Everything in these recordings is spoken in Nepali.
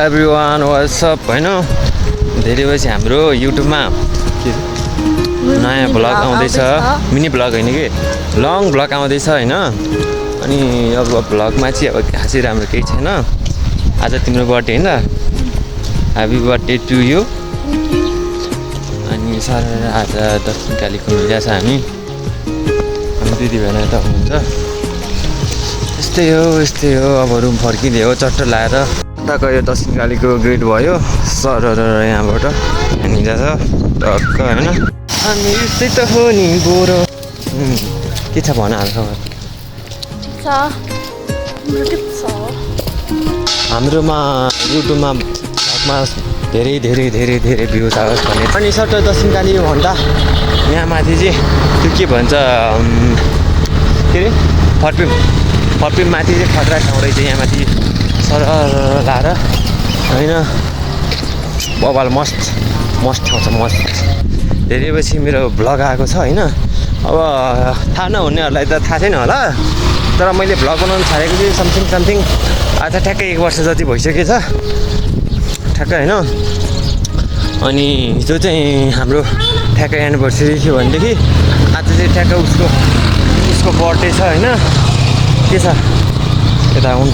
एभ्रिवान व्हाट्सअप हैन धेरै पछि हाम्रो युट्युबमा नयाँ भ्लग आउँदैछ मिनी भ्लग होइन कि लङ भ्लग आउँदैछ हैन अनि अब भ्लगमा चाहिँ अब खासै राम्रो केही छैन आज तिम्रो बर्थडे हैन ह्यापी बर्थडे टु यु अनि सर आज 10 निकालेको मिल्या छ हामी दिदी बहिनी त हुनुहुन्छ यस्तै हो अब रुम फर्किँदै हो चट्ट लाएर उताको यो 10 निकालेको ग्रेड भयो सरहरू यहाँबाट हिँड्दा छ टक्क हैन अनि यस्तै त हो नि बोरो के छ भन हाल खबर हाम्रोमा युट्युबमा भ्लगमा धेरै भ्युज आओस् भन्ने अनि सट्ट 10 निकाल्यो भन्दा यहाँ माथि चाहिँ त्यो के भन्छ के अरे फर्पिम माथि चाहिँ खतरा ठाउँ रहेछ यहाँ माथि सर लाएर होइन बबाल मस्त ठाउँ छ मस्त धेरै पछि मेरो भ्लग आएको छ होइन अब थाहा नहुनेहरूलाई त थाहा छैन होला तर मैले भ्लग बनाउनु छाडेको चाहिँ समथिङ आज ठ्याक्कै 1 वर्ष जति भइसकेछ ठ्याक्कै होइन अनि हिजो चाहिँ हाम्रो ठ्याक्कै एनिभर्सरी थियो भनेदेखि आज चाहिँ ठ्याक्कै उसको बर्थडे छ होइन के छ यता हुन्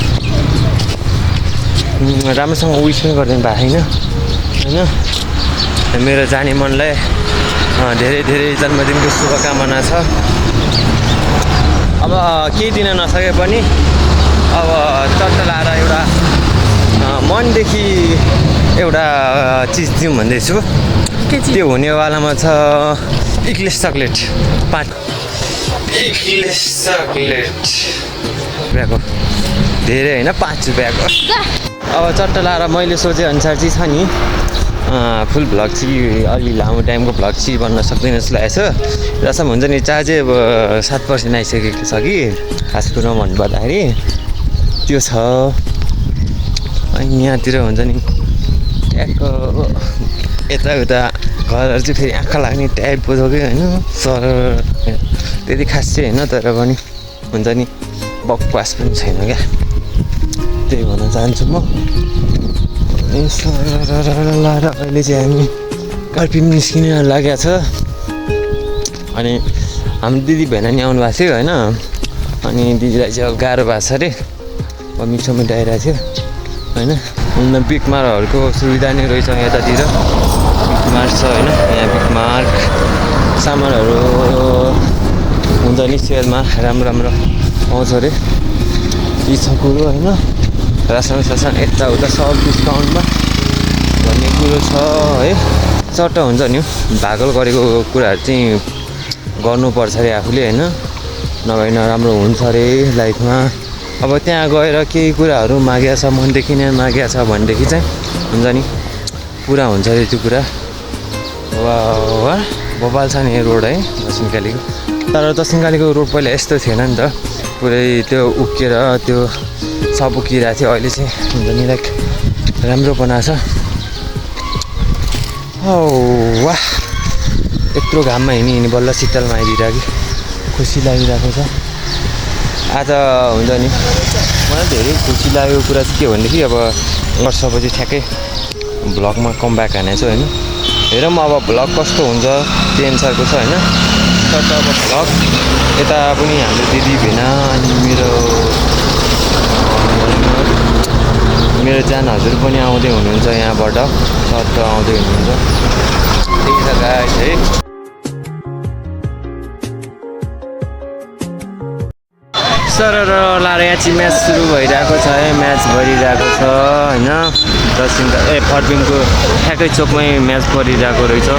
राम्रोसँग विस पनि गरिदिनु भएको होइन मेरो जाने मनलाई धेरै जन्मदिनको शुभकामना छ अब केही दिन नसके पनि अब चट्ट लाएर एउटा मनदेखि एउटा चिज दिउँ भन्दैछु त्यो हुनेवालामा छ इक्लेस चक्लेट 5 इक्लेस चक्लेट रुपियाँको धेरै होइन 5 रुपियाँको अब चट्ट लाएर मैले सोचेअनुसार चाहिँ छ नि फुल भ्लग चाहिँ अलि लामो टाइमको भ्लग चाहिँ बन्न सक्दैन जस्तो लागेको छ जसम्म हुन्छ नि चार्ज चाहिँ अब 7% आइसकेको छ कि खास कुरो भन्नुपर्दाखेरि त्यो छ अनि यहाँतिर हुन्छ नि ट्याक्क यताउता घरहरू चाहिँ फेरि आँखा लाग्ने टाइपको छ कि होइन सर त्यति खास चाहिँ होइन तर पनि हुन्छ नि बकवास पनि छैन क्या त्यही भन्न चाहन्छु म लाएर अहिले चाहिँ हामी कर्फिम निस्किन लागेको छ अनि हाम्रो दिदी बहिनी नि आउनु भएको थियो होइन अनि दिदीलाई चाहिँ अब गाह्रो भएको छ अरे अब मिठो आइरहेको थियो होइन बिकमारहरूको सुविधा नै रहेछ यतातिर बिकमार्क छ होइन यहाँ बिकमार्क सामानहरू हुन्छ नि सेलमा राम्रो आउँछ अरे यी छ कुरो होइन रासन यताउता सब डिस्काउन्टमा भन्ने कुरो छ है चट्ट हुन्छ नि भागल गरेको कुराहरू चाहिँ गर्नुपर्छ अरे आफूले होइन नभए नराम्रो हुन्छ अरे लाइफमा अब त्यहाँ गएर केही कुराहरू मागेको छ मनदेखि नै मागेको छ भनेदेखि चाहिँ हुन्छ नि पुरा हुन्छ अरे त्यो कुरा वा बबाल छ नि रोड है 10 निकालेको तर 10 निकालेको रोड पहिला यस्तो थिएन नि त पुरै त्यो उक्किएर त्यो सब उक्किरहेको थियो अहिले चाहिँ हुन्छ नि लाइक राम्रो बनाएको छ वाह यत्रो घाममा हिँडी बल्ल शीतलमा आइदिरहेको खुसी लागिरहेको छ आज हुन्छ नि मलाई धेरै खुसी लागेको कुरा चाहिँ के भनेदेखि अब वर्षपछि ठ्याक्कै भ्लगमा कम ब्याक हानेछु होइन हेरौँ अब भ्लग कस्तो हुन्छ त्यो अनुसारको छ होइन तर अब भ्लग यता पनि हाम्रो दिदी भेना अनि मेरो जान हजुर पनि आउँदै हुनुहुन्छ यहाँबाट सट्ट आउँदै हुनुहुन्छ त्यही छ गाइस है सर लाएर यहाँ चाहिँ म्याच सुरु भइरहेको छ है म्याच भइरहेको छ होइन 10 फर्पिङको ठ्याक्कै चोकमै म्याच परिरहेको रहेछ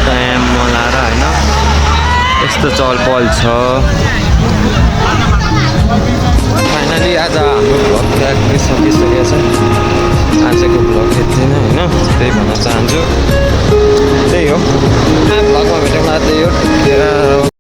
टाइममा लाएर होइन यस्तो चहलपहल छ फाइनली आज हाम्रो भ्लग ट्याक्कै सकिसकेको छ आजको भ्लग यति नै होइन त्यही भन्न चाहन्छु त्यही हो भ्लगमा भेटौँला त्यही हो